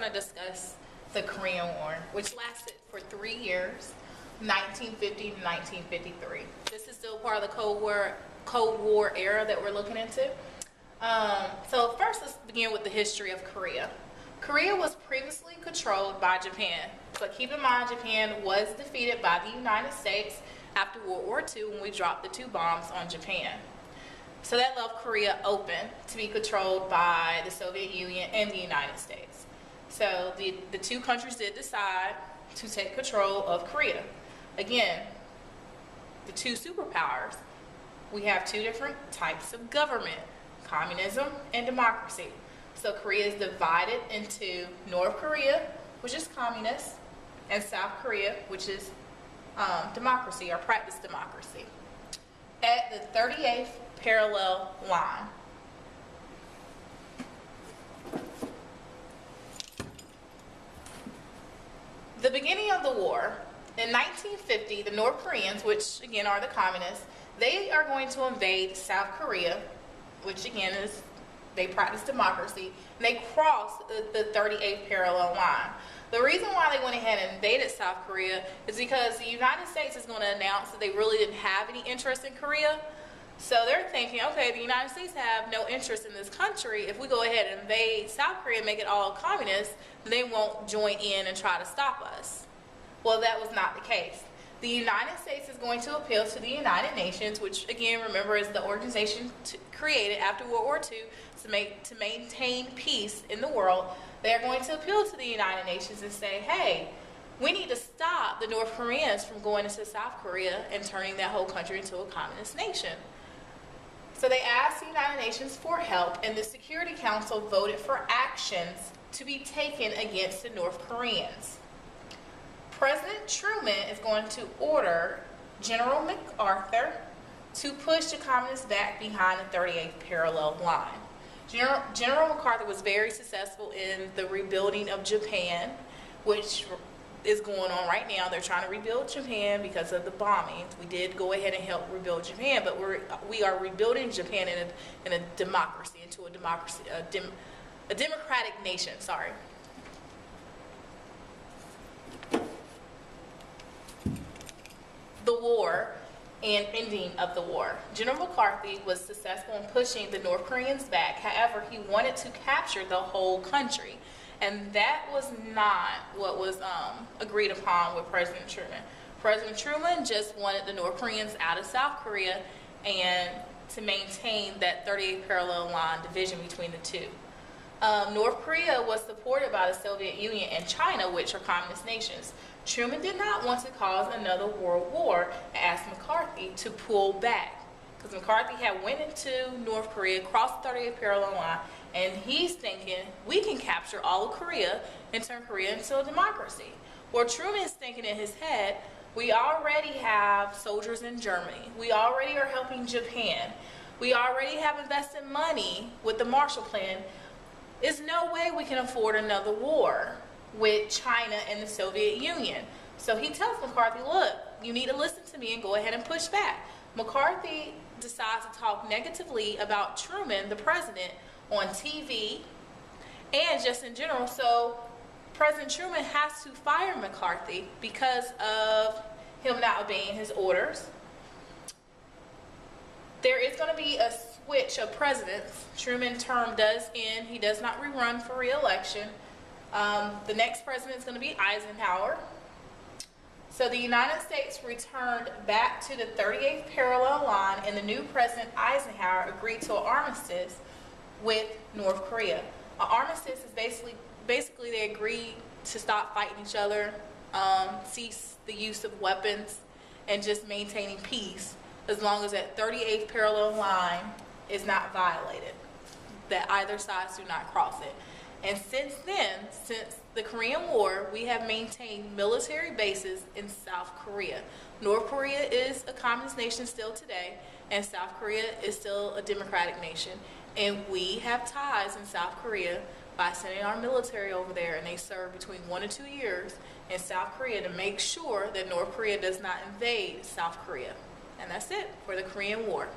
to discuss the Korean War, which lasted for 3 years, 1950 to 1953. This is still part of the Cold War era that we're looking into. So first, let's begin with the history of Korea. Korea was previously controlled by Japan, but keep in mind Japan was defeated by the United States after World War II when we dropped the 2 bombs on Japan. So that left Korea open to be controlled by the Soviet Union and the United States. So the 2 countries did decide to take control of Korea. Again, the 2 superpowers, we have 2 different types of government, communism and democracy. So Korea is divided into North Korea, which is communist, and South Korea, which is democracy or practice democracy. At the 38th parallel line, the beginning of the war, in 1950, the North Koreans, which again are the communists, they are going to invade South Korea, which again is, they practice democracy, and they cross the 38th parallel line. The reason why they went ahead and invaded South Korea is because the United States is going to announce that they really didn't have any interest in Korea. So they're thinking, okay, the United States have no interest in this country. If we go ahead and invade South Korea and make it all communist, then they won't join in and try to stop us. Well, that was not the case. The United States is going to appeal to the United Nations, which again, remember, is the organization created after World War II to maintain peace in the world. They are going to appeal to the United Nations and say, hey, we need to stop the North Koreans from going into South Korea and turning that whole country into a communist nation. So they asked the United Nations for help, and the Security Council voted for actions to be taken against the North Koreans. President Truman is going to order General MacArthur to push the communists back behind the 38th parallel line. General MacArthur was very successful in the rebuilding of Japan, which is going on right now. They're trying to rebuild Japan because of the bombings. We did go ahead and help rebuild Japan, but we are rebuilding Japan in a democracy, into a democracy, a democratic nation. Sorry. The war and ending of the war. General MacArthur was successful in pushing the North Koreans back. However, he wanted to capture the whole country, and that was not what was agreed upon with President Truman. President Truman just wanted the North Koreans out of South Korea and to maintain that 38th parallel line division between the 2. North Korea was supported by the Soviet Union and China, which are communist nations. Truman did not want to cause another world war and asked McCarthy to pull back, because McCarthy had went into North Korea, crossed the 38th parallel line, and he's thinking, we can capture all of Korea and turn Korea into a democracy. Well, Truman is thinking in his head, we already have soldiers in Germany. We already are helping Japan. We already have invested money with the Marshall Plan. There's no way we can afford another war with China and the Soviet Union. So he tells McCarthy, look, you need to listen to me and go ahead and push back. McCarthy decides to talk negatively about Truman, the president, on TV and just in general. So President Truman has to fire McCarthy because of him not obeying his orders. There is going to be a switch of presidents. Truman's term does end. He does not rerun for re-election. The next president is going to be Eisenhower. So the United States returned back to the 38th parallel line, and the new President Eisenhower agreed to an armistice with North Korea. An armistice is basically they agreed to stop fighting each other, cease the use of weapons, and just maintaining peace as long as that 38th parallel line is not violated, that either sides do not cross it. And since then, since the Korean War, we have maintained military bases in South Korea. North Korea is a communist nation still today, and South Korea is still a democratic nation. And we have ties in South Korea by sending our military over there, and they serve between 1 and 2 years in South Korea to make sure that North Korea does not invade South Korea. And that's it for the Korean War.